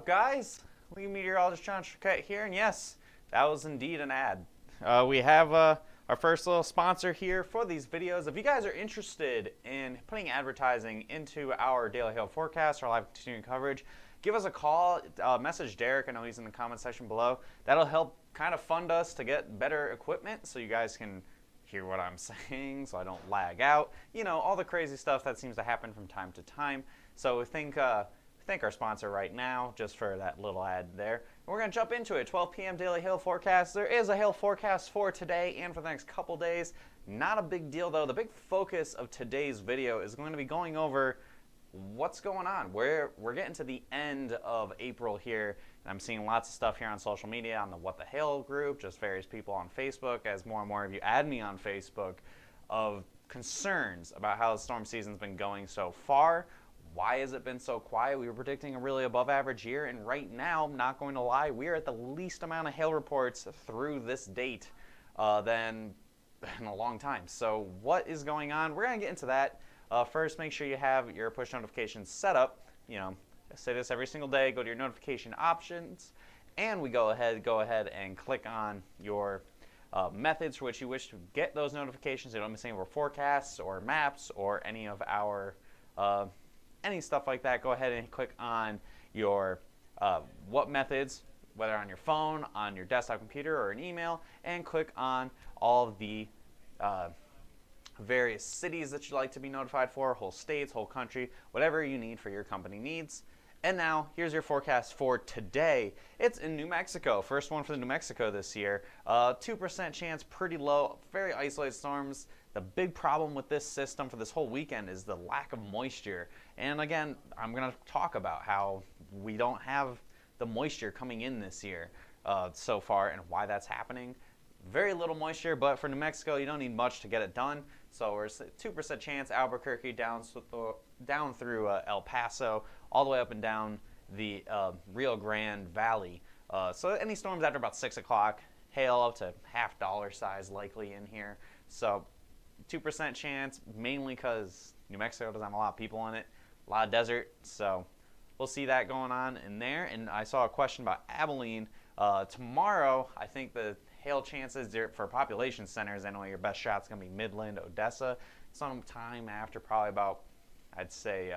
up, guys? Lead meteorologist John Schriquette here, and yes, that was indeed an ad. We have our first little sponsor here for these videos. If you guys are interested in putting advertising into our daily hail forecast, our live continuing coverage, give us a call, message Derek. I know he's in the comment section below. That'll help kind of fund us to get better equipment so you guys can hear what I'm saying, so I don't lag out. You know, all the crazy stuff that seems to happen from time to time. So thank our sponsor right now just for that little ad there. And we're going to jump into it. 12 p.m. daily hail forecast. There is a hail forecast for today and for the next couple days. Not a big deal though. The big focus of today's video is going to be going over what's going on. We're getting to the end of April here, and I'm seeing lots of stuff here on social media on the What the Hail group, just various people on Facebook, as more and more of you add me on Facebook, of concerns about how the storm season's been going so far. Why has it been so quiet? We were predicting a really above average year, and right now, I'm not going to lie, we are at the least amount of hail reports through this date than in a long time. So what is going on? We're going to get into that. First, make sure you have your push notifications set up. You know, I say this every single day. Go to your notification options, and we go ahead and click on your methods for which you wish to get those notifications. You don't miss any of our forecasts or maps or any of our any stuff like that. Go ahead and click on your what methods, whether on your phone, on your desktop computer, or an email, and click on all of the various cities that you'd like to be notified for, whole states, whole country, whatever you need for your company needs. And now, here's your forecast for today. It's in New Mexico. First one for the New Mexico this year. 2% chance, pretty low, very isolated storms. The big problem with this system for this whole weekend is the lack of moisture. And again, I'm going to talk about how we don't have the moisture coming in this year so far and why that's happening. Very little moisture, but for New Mexico, you don't need much to get it done. So we're 2% chance, Albuquerque down through El Paso, all the way up and down the Rio Grande Valley. So any storms after about 6 o'clock, hail up to $half size likely in here. So 2% chance, mainly because New Mexico doesn't have a lot of people in it, a lot of desert. So we'll see that going on in there. And I saw a question about Abilene. Tomorrow, I think the hail chances for population centers, I know your best shot's going to be Midland, Odessa, sometime after probably about, I'd say,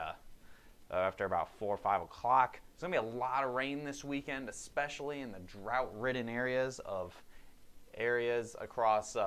after about 4 or 5 o'clock. There's going to be a lot of rain this weekend, especially in the drought-ridden areas across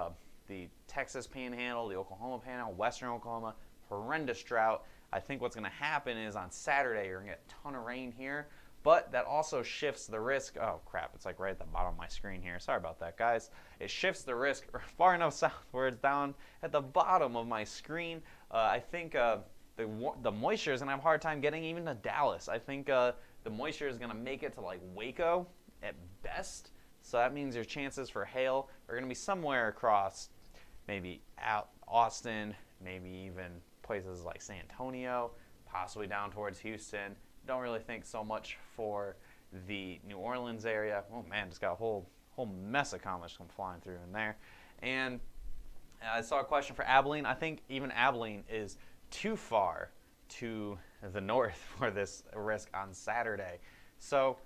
the Texas Panhandle, the Oklahoma Panhandle, western Oklahoma. Horrendous drought. I think what's going to happen is on Saturday, you're going to get a ton of rain here. But that also shifts the risk. Oh crap, it's like right at the bottom of my screen here. Sorry about that, guys. It shifts the risk far enough southwards down at the bottom of my screen. I think the moisture is going to have a hard time getting even to Dallas. I think the moisture is going to make it to like Waco at best. So that means your chances for hail are going to be somewhere across maybe out Austin, maybe even places like San Antonio, possibly down towards Houston. Don't really think so much for the New Orleans area. Oh man, just got a whole mess of comments come flying through in there. And I saw a question for Abilene. I think even Abilene is too far to the north for this risk on Saturday. So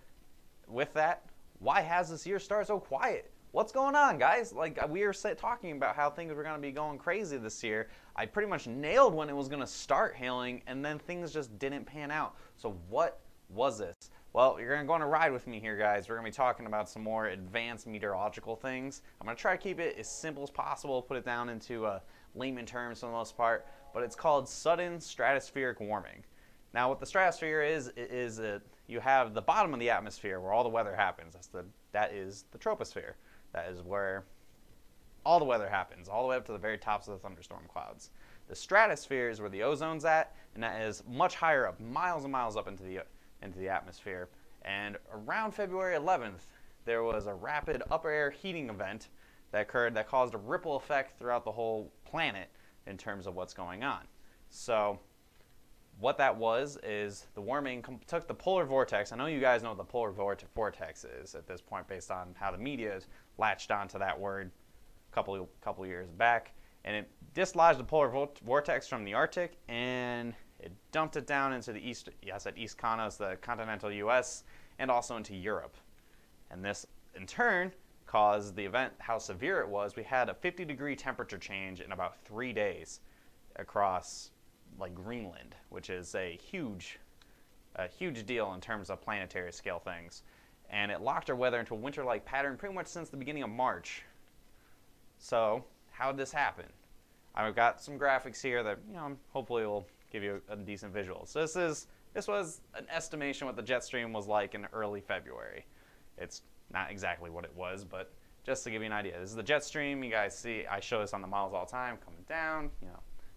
with that, why has this year started so quiet? What's going on, guys? Like we were talking about how things were going to be going crazy this year. I pretty much nailed when it was going to start hailing, and then things just didn't pan out. So what was this? Well, you're going to go on a ride with me here, guys. We're going to be talking about some more advanced meteorological things. I'm going to try to keep it as simple as possible, put it down into layman terms for the most part, but it's called sudden stratospheric warming. Now, what the stratosphere is you have the bottom of the atmosphere where all the weather happens. That is the troposphere. That is where all the weather happens, all the way up to the very tops of the thunderstorm clouds. The stratosphere is where the ozone's at, and that is much higher up, miles and miles up into the atmosphere. And around February 11th, there was a rapid upper air heating event that occurred that caused a ripple effect throughout the whole planet in terms of what's going on. So what that was is the warming took the polar vortex. I know you guys know what the polar vortex is at this point based on how the media has latched onto that word a couple years back. And it dislodged the polar vortex from the Arctic and it dumped it down into the east, yes, at East Conos, the continental U.S., and also into Europe. And this, in turn, caused the event, how severe it was. We had a 50-degree temperature change in about 3 days across like Greenland, which is a huge deal in terms of planetary scale things. And it locked our weather into a winter-like pattern pretty much since the beginning of March. So how did this happen? I've got some graphics here that hopefully will give you a decent visual. So this was an estimation what the jet stream was like in early February. It's not exactly what it was, but just to give you an idea. This is the jet stream. You guys see, I show this on the models all the time, coming down,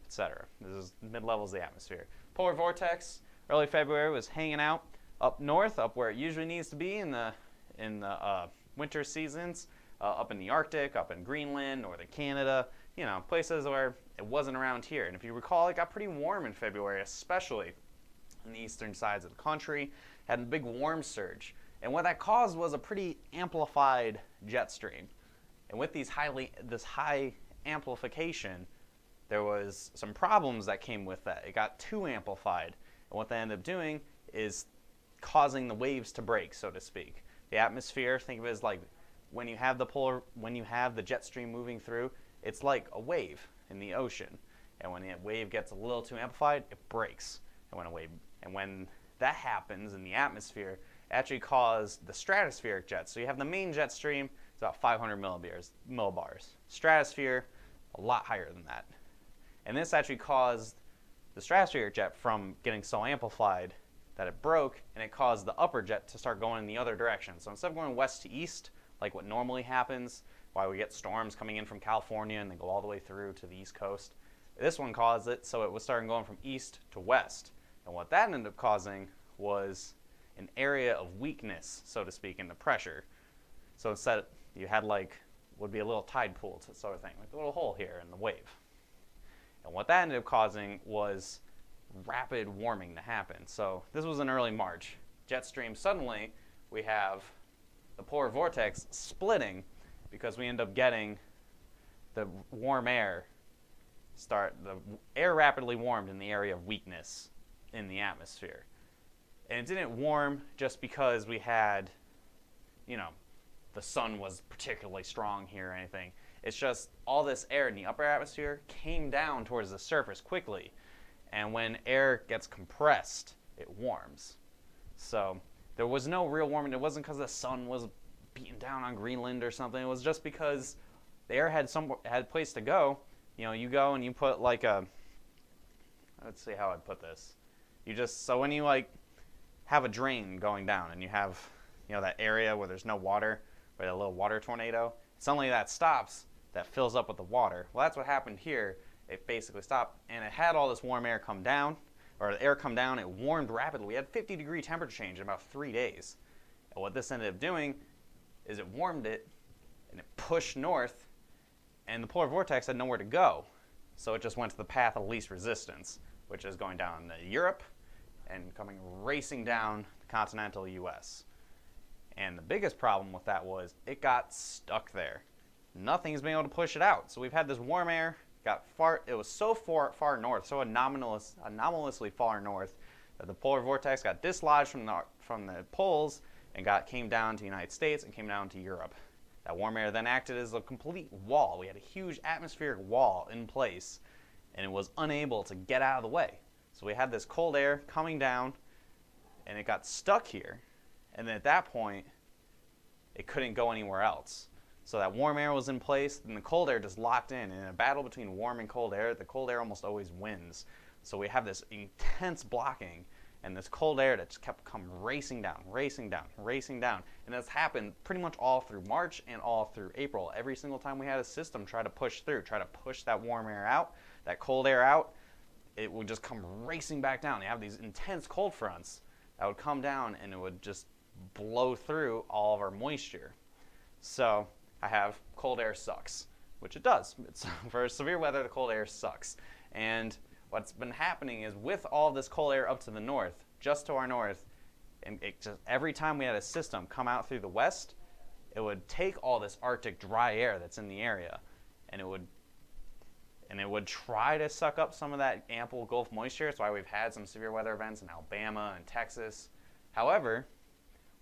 etc. This is mid-levels of the atmosphere. Polar vortex, early February, was hanging out up north, up where it usually needs to be in the winter seasons, up in the Arctic, up in Greenland, northern Canada, places where it wasn't around here. And if you recall, it got pretty warm in February, especially in the eastern sides of the country. Had a big warm surge. And what that caused was a pretty amplified jet stream. And with this high amplification, there was some problems that came with that. It got too amplified. And what they ended up doing is causing the waves to break, so to speak. The atmosphere, think of it as like when you have the jet stream moving through, it's like a wave in the ocean. And when the wave gets a little too amplified, it breaks. And when that happens in the atmosphere, actually caused the stratospheric jet. So you have the main jet stream, it's about 500 millibars. Stratosphere, a lot higher than that. And this actually caused the stratospheric jet from getting so amplified that it broke, and it caused the upper jet to start going in the other direction. So instead of going west to east, like what normally happens, why we get storms coming in from California and they go all the way through to the East Coast, this one caused it so it was starting going from east to west. And what that ended up causing was an area of weakness, so to speak, in the pressure. So instead, you had would be a little tide pool sort of thing, like a little hole here in the wave. And what that ended up causing was rapid warming to happen. So this was in early March. Jet stream, suddenly we have the polar vortex splitting because we end up getting the warm air the air rapidly warmed in the area of weakness in the atmosphere. And it didn't warm just because we had, the sun was particularly strong here or anything. It's just all this air in the upper atmosphere came down towards the surface quickly. And when air gets compressed, it warms. So there was no real warming. It wasn't because the sun was beating down on Greenland or something. It was just because the air had a place to go. You go and you put let's see how I'd put this. So when you have a drain going down and you have that area where there's no water, where a little water tornado, suddenly that stops, that fills up with the water. Well, that's what happened here. It basically stopped, and it had all this warm air come down, or the air come down. It warmed rapidly. We had 50-degree temperature change in about 3 days. And what this ended up doing is it warmed it, and it pushed north, and the polar vortex had nowhere to go. So it just went to the path of least resistance, which is going down to Europe and coming racing down the continental U.S. And the biggest problem with that was it got stuck there. Nothing's been able to push it out. So we've had this warm air, it was so far north, so anomalously far north, that the polar vortex got dislodged from the poles and came down to the United States and came down to Europe. That warm air then acted as a complete wall. We had a huge atmospheric wall in place, and it was unable to get out of the way. So we had this cold air coming down, and it got stuck here. And then at that point, it couldn't go anywhere else. So that warm air was in place, and the cold air just locked in. And in a battle between warm and cold air, the cold air almost always wins. So we have this intense blocking, and this cold air that just kept coming racing down, racing down, racing down. And that's happened pretty much all through March and all through April. Every single time we had a system try to push through, try to push that warm air out, that cold air out, it would just come racing back down. You have these intense cold fronts that would come down, and it would just blow through all of our moisture. So I have cold air sucks, which it does. For severe weather, the cold air sucks. And what's been happening is with all this cold air up to the north, just to our north, and every time we had a system come out through the west, it would take all this Arctic dry air that's in the area, and it would try to suck up some of that ample Gulf moisture. That's why we've had some severe weather events in Alabama and Texas. However,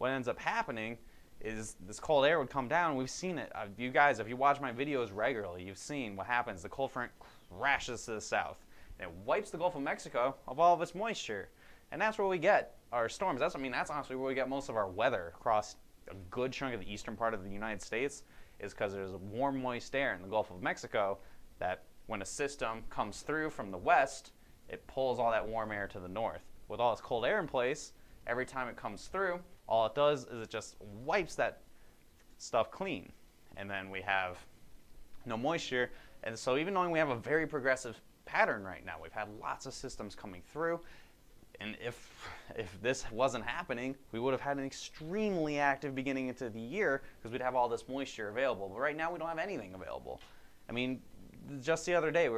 what ends up happening is this cold air would come down. We've seen it. You guys, if you watch my videos regularly, you've seen what happens. The cold front crashes to the south, and it wipes the Gulf of Mexico of all of its moisture. And that's where we get our storms. That's honestly where we get most of our weather across a good chunk of the eastern part of the United States, is because there's a warm, moist air in the Gulf of Mexico that when a system comes through from the west, it pulls all that warm air to the north. With all this cold air in place, every time it comes through, all it does is it just wipes that stuff clean. And then we have no moisture. And so even though we have a very progressive pattern right now, we've had lots of systems coming through. And if this wasn't happening, we would have had an extremely active beginning into the year because we'd have all this moisture available. But right now we don't have anything available. I mean, just the other day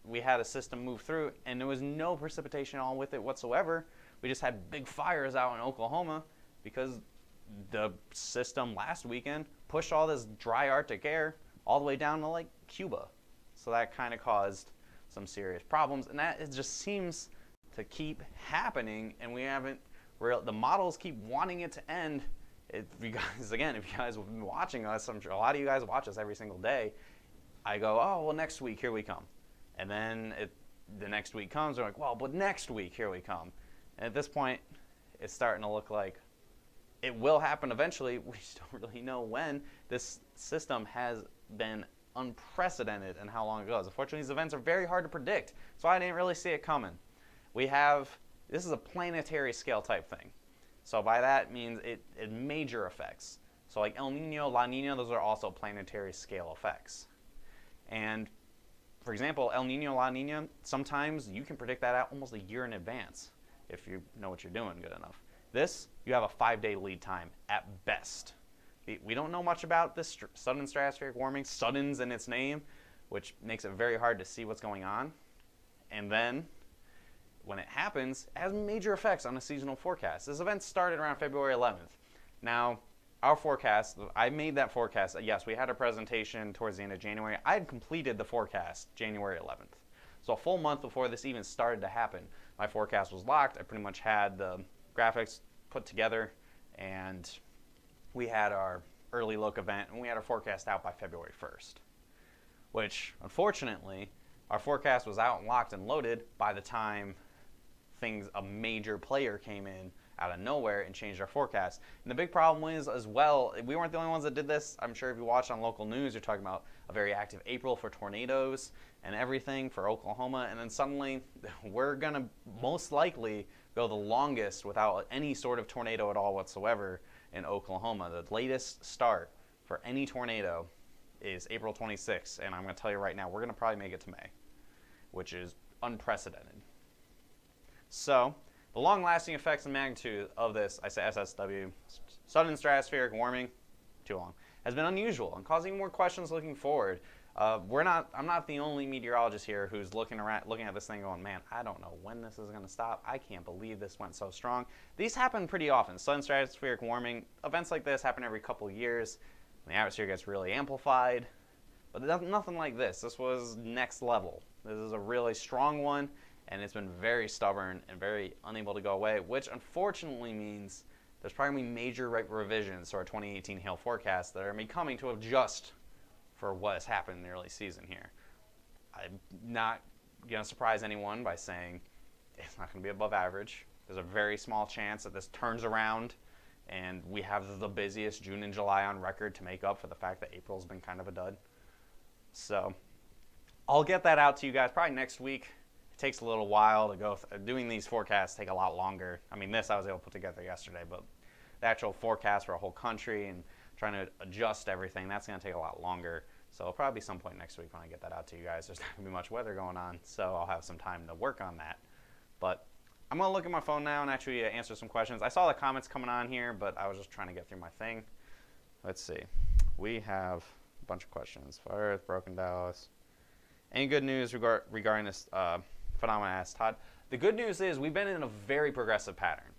we had a system move through and there was no precipitation all with it whatsoever. We just had big fires out in Oklahoma because the system last weekend pushed all this dry Arctic air all the way down to like Cuba. So that kind of caused some serious problems, and that it just seems to keep happening, and we haven't the models keep wanting it to end. If you guys have been watching us, I'm sure a lot of you guys watch us every single day. I go, oh, well, next week, here we come. And then the next week comes, we're like, well, but next week, here we come. And at this point, it's starting to look like it will happen eventually. We just don't really know when. This system has been unprecedented in how long it goes. Unfortunately, these events are very hard to predict, so I didn't really see it coming. This is a planetary scale type thing. So by that means it major effects. So like El Nino, La Nina, those are also planetary scale effects. And for example, El Nino, La Nina, sometimes you can predict that out almost a year in advance if you know what you're doing good enough. This, you have a 5-day lead time at best. We don't know much about this sudden stratospheric warming. Sudden's in its name, which makes it very hard to see what's going on. And then, when it happens, it has major effects on a seasonal forecast. This event started around February 11th. Now, our forecast, I made that forecast. Yes, we had a presentation towards the end of January. I had completed the forecast January 11th. So a full month before this even started to happen, my forecast was locked. I pretty much had the graphics put together, and we had our early look event, and we had our forecast out by February 1st, which, unfortunately, our forecast was out and locked and loaded by the time a major player came in out of nowhere and changed our forecast. And the big problem was, as well, we weren't the only ones that did this. I'm sure if you watch on local news, you're talking about a very active April for tornadoes and everything for Oklahoma, and then suddenly we're going to most likely go the longest without any sort of tornado at all whatsoever in Oklahoma. The latest start for any tornado is April 26th, and I'm going to tell you right now, we're going to probably make it to May, which is unprecedented. So, the long-lasting effects and magnitude of this, I say SSW, sudden stratospheric warming, too long, has been unusual and causing more questions looking forward. I'm not the only meteorologist here who's looking at this thing going, man, I don't know when this is going to stop. I can't believe this went so strong. These happen pretty often. Sudden stratospheric warming, events like this happen every couple of years. The atmosphere gets really amplified, but nothing like this. This was next level. This is a really strong one, and it's been very stubborn and very unable to go away, which unfortunately means there's probably going to be major revisions to our 2018 hail forecast that are going to be coming to adjust for what has happened in the early season here. I'm not going to surprise anyone by saying it's not going to be above average. There's a very small chance that this turns around and we have the busiest June and July on record to make up for the fact that April's been kind of a dud. So I'll get that out to you guys probably next week. It takes a little while to go. Doing these forecasts take a lot longer. I mean, this I was able to put together yesterday, but the actual forecast for a whole country and trying to adjust everything, that's going to take a lot longer. So it'll probably be some point next week when I get that out to you guys. There's not going to be much weather going on, so I'll have some time to work on that. But I'm going to look at my phone now and actually answer some questions. I saw the comments coming on here, but I was just trying to get through my thing. Let's see. We have a bunch of questions. Fire Earth, Broken Dallas. Any good news regarding this phenomenon, asked Todd? The good news is we've been in a very progressive pattern.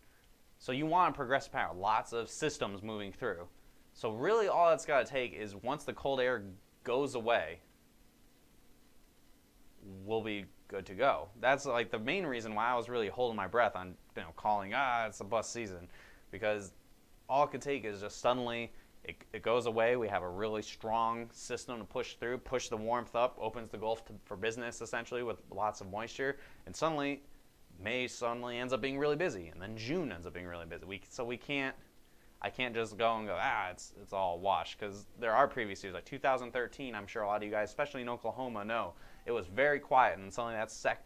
So you want a progressive pattern, lots of systems moving through. So really all it's got to take is once the cold air goes away, we'll be good to go. That's like the main reason why I was really holding my breath on calling, it's a bust season, because all it could take is just suddenly it goes away. We have a really strong system to push through, push the warmth up, opens the Gulf for business essentially with lots of moisture, and suddenly May suddenly ends up being really busy, and then June ends up being really busy. I can't just go and go, it's all wash, because there are previous years, like 2013, I'm sure a lot of you guys, especially in Oklahoma, know it was very quiet, and suddenly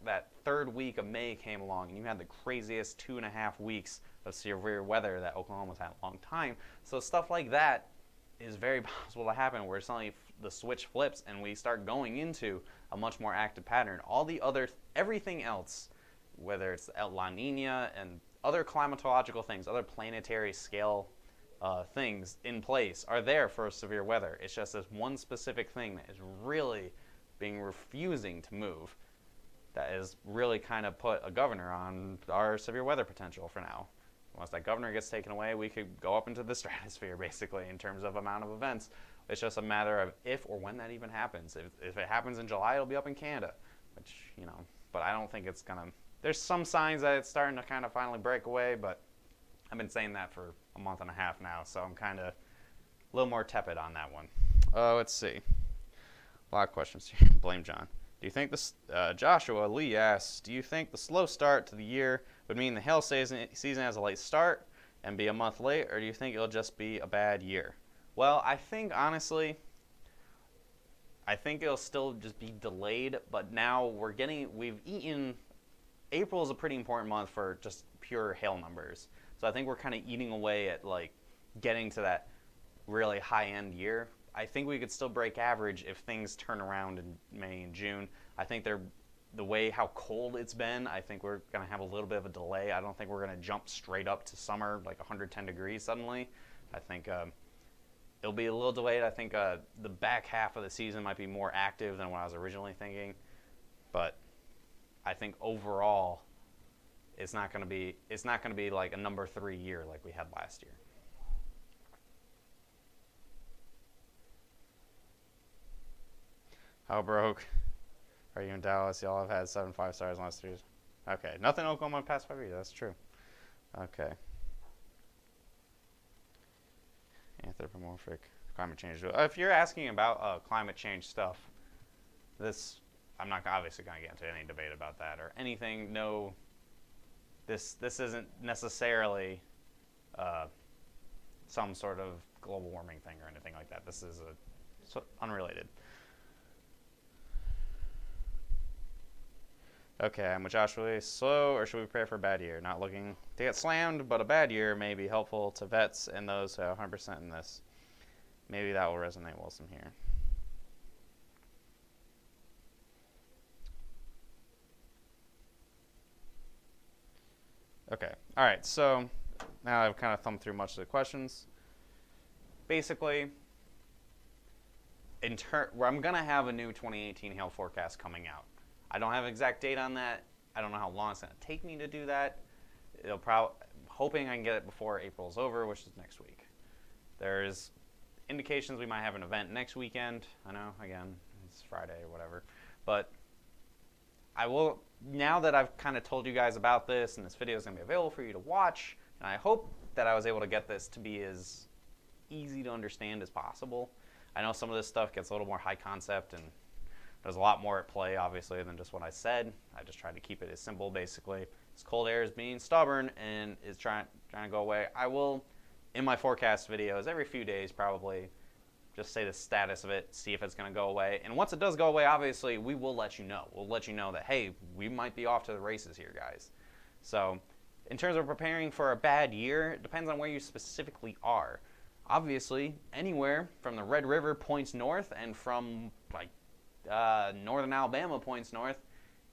that third week of May came along, and you had the craziest 2.5 weeks of severe weather that Oklahoma's had in a long time. So stuff like that is very possible to happen, where suddenly the switch flips and we start going into a much more active pattern. Everything else, whether it's La Nina and other climatological things, other planetary scale things in place are there for severe weather. It's just this one specific thing that is really refusing to move, that is really kind of put a governor on our severe weather potential for now. Once that governor gets taken away, we could go up into the stratosphere basically in terms of amount of events. It's just a matter of if or when that even happens. If it happens in July, it'll be up in Canada, which, but I don't think it's gonna. There's some signs that it's starting to kind of finally break away, but I've been saying that for a month and a half now, so I'm kind of a little more tepid on that one. Let's see. A lot of questions here. Blame John. Do you think this, Joshua Lee asks, do you think the slow start to the year would mean the hail season has a late start and be a month late, or do you think it'll just be a bad year? Well, I think, honestly, it'll still just be delayed, but now April is a pretty important month for just pure hail numbers. So I think we're kind of eating away at like getting to that really high-end year. I think we could still break average if things turn around in May and June. I think the way how cold it's been, I think we're going to have a little bit of a delay. I don't think we're going to jump straight up to summer, like 110 degrees suddenly. I think it'll be a little delayed. I think the back half of the season might be more active than what I was originally thinking. But I think overall, it's not going to be like a number 3 year like we had last year. How broke are you in Dallas? Y'all have had 7 5-stars in the last 3 years. Okay, nothing in Oklahoma in the past 5 years. That's true. Okay. Anthropomorphic climate change. If you're asking about climate change stuff, I'm not obviously going to get into any debate about that or anything. No, this isn't necessarily some sort of global warming thing or anything like that. This is unrelated. Okay, I'm with Joshua. Slow, or should we prepare for a bad year? Not looking to get slammed, but a bad year may be helpful to vets and those who have 100% in this. Maybe that will resonate well some here. Okay, all right, so now I've kind of thumbed through much of the questions. Basically, I'm going to have a new 2018 hail forecast coming out. I don't have an exact date on that. I don't know how long it's going to take me to do that. Hoping I can get it before April's over, which is next week. There's indications we might have an event next weekend. I know, again, it's Friday or whatever. But I will, now that I've kind of told you guys about this and this video is going to be available for you to watch, and I hope that I was able to get this to be as easy to understand as possible. I know some of this stuff gets a little more high concept and there's a lot more at play, obviously, than just what I said. I just tried to keep it as simple, basically. This cold air is being stubborn and is trying to go away. I will, in my forecast videos, every few days probably, just say the status of it, see if it's going to go away. And once it does go away, obviously, we will let you know. We'll let you know that, hey, we might be off to the races here, guys. So in terms of preparing for a bad year, it depends on where you specifically are. Obviously, anywhere from the Red River points north and from, like, northern Alabama points north,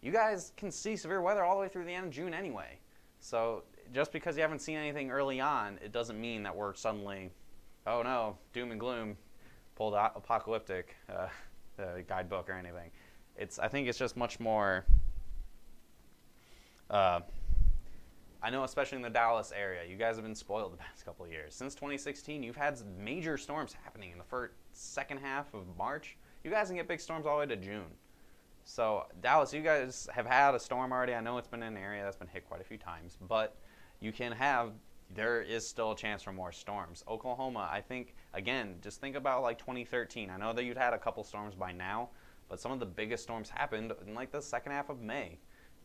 you guys can see severe weather all the way through the end of June anyway. So just because you haven't seen anything early on, it doesn't mean that we're suddenly, oh no, doom and gloom, pulled apocalyptic guidebook or anything. I think it's just much more, I know especially in the Dallas area, you guys have been spoiled the past couple of years. Since 2016, you've had major storms happening in the second half of March. You guys can get big storms all the way to June. So Dallas, you guys have had a storm already. I know it's been in an area that's been hit quite a few times, but you can have there is still a chance for more storms. Oklahoma, I think, again, just think about like 2013. I know that you'd had a couple storms by now, but some of the biggest storms happened in like the second half of May.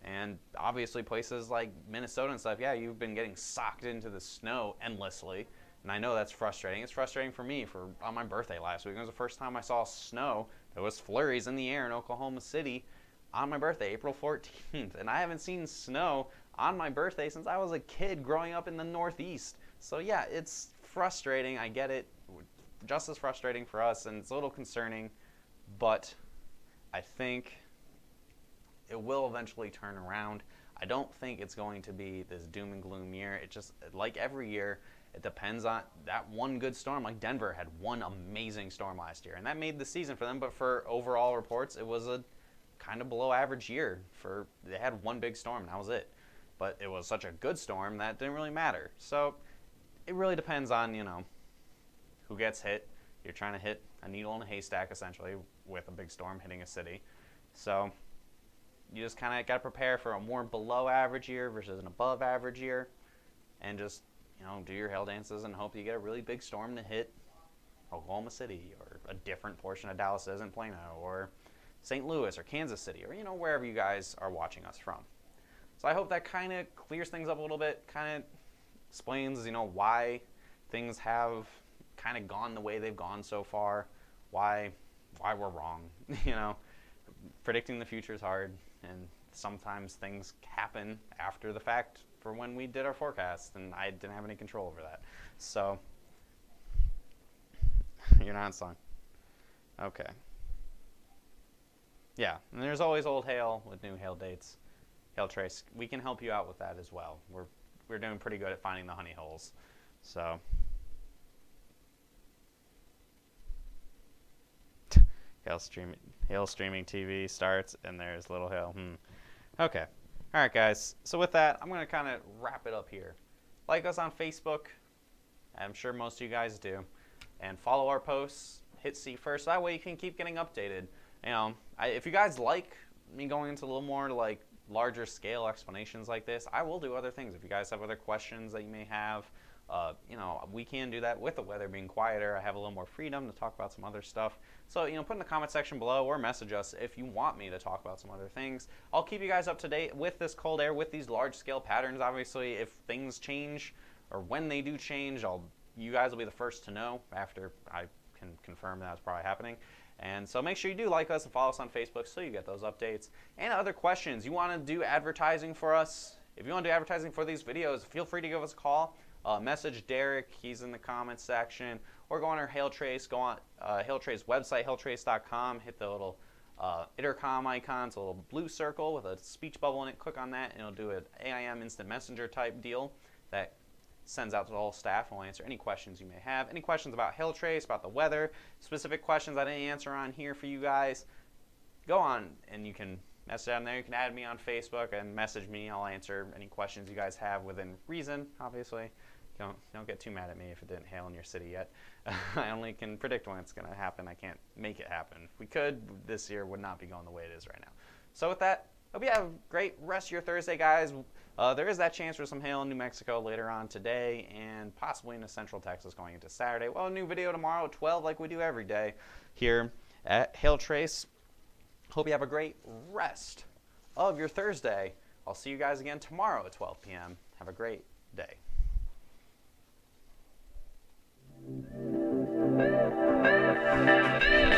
And obviously places like Minnesota and stuff, yeah, you've been getting socked into the snow endlessly. And I know that's frustrating. It's frustrating for me on my birthday last week. It was the first time I saw snow. There was flurries in the air in Oklahoma City on my birthday, April 14th. And I haven't seen snow on my birthday since I was a kid growing up in the Northeast. So yeah, it's frustrating. I get it. Just as frustrating for us, and it's a little concerning. But I think it will eventually turn around. I don't think it's going to be this doom and gloom year. It just, like every year, it depends on that one good storm. Like Denver had one amazing storm last year, and that made the season for them. But for overall reports, it was a kind of below average year. They had one big storm, and that was it. But it was such a good storm that didn't really matter. So it really depends on, who gets hit. You're trying to hit a needle in a haystack, essentially, with a big storm hitting a city. So you just kind of got to prepare for a more below average year versus an above average year, and just do your hail dances and hope you get a really big storm to hit Oklahoma City or a different portion of Dallas isn't Plano or St. Louis or Kansas City or wherever you guys are watching us from. So I hope that kind of clears things up a little bit, kind of explains why things have kind of gone the way they've gone so far, why we're wrong. Predicting the future is hard, and sometimes things happen after the fact for when we did our forecast, and I didn't have any control over that. So, you're not in song. Okay. Yeah, and there's always old hail with new hail dates. Hail trace, we can help you out with that as well. We're doing pretty good at finding the honey holes. So, hail streaming TV starts, and there's little hail. Okay. All right, guys. So with that, I'm going to kind of wrap it up here. Like us on Facebook. I'm sure most of you guys do. And follow our posts. Hit see first. That way you can keep getting updated. If you guys like me going into a little more like larger scale explanations like this, I will do other things. If you guys have other questions that you may have, we can do that with the weather being quieter. I have a little more freedom to talk about some other stuff. So, put in the comment section below or message us if you want me to talk about some other things. I'll keep you guys up to date with this cold air, with these large scale patterns. Obviously, if things change or when they do change, you guys will be the first to know after I can confirm that's probably happening. And so make sure you do like us and follow us on Facebook so you get those updates. And other questions, you want to do advertising for us? If you want to do advertising for these videos, feel free to give us a call. Message Derek, he's in the comments section, or go on our Hail Trace, go on Hail Trace website, hailtrace.com, hit the little intercom icon, it's a little blue circle with a speech bubble in it, click on that, and it'll do an AIM instant messenger type deal that sends out to the whole staff and will answer any questions you may have. Any questions about Hail Trace, about the weather, specific questions I didn't answer on here for you guys, go on and you can message down there. You can add me on Facebook and message me. I'll answer any questions you guys have within reason, obviously. Don't get too mad at me if it didn't hail in your city yet. I only can predict when it's going to happen. I can't make it happen. If we could, this year would not be going the way it is right now. So with that, hope you have a great rest of your Thursday, guys. There is that chance for some hail in New Mexico later on today and possibly into Central Texas going into Saturday. Well, a new video tomorrow at 12 like we do every day here at Hail Trace. Hope you have a great rest of your Thursday. I'll see you guys again tomorrow at 12 p.m. Have a great day. Thank you.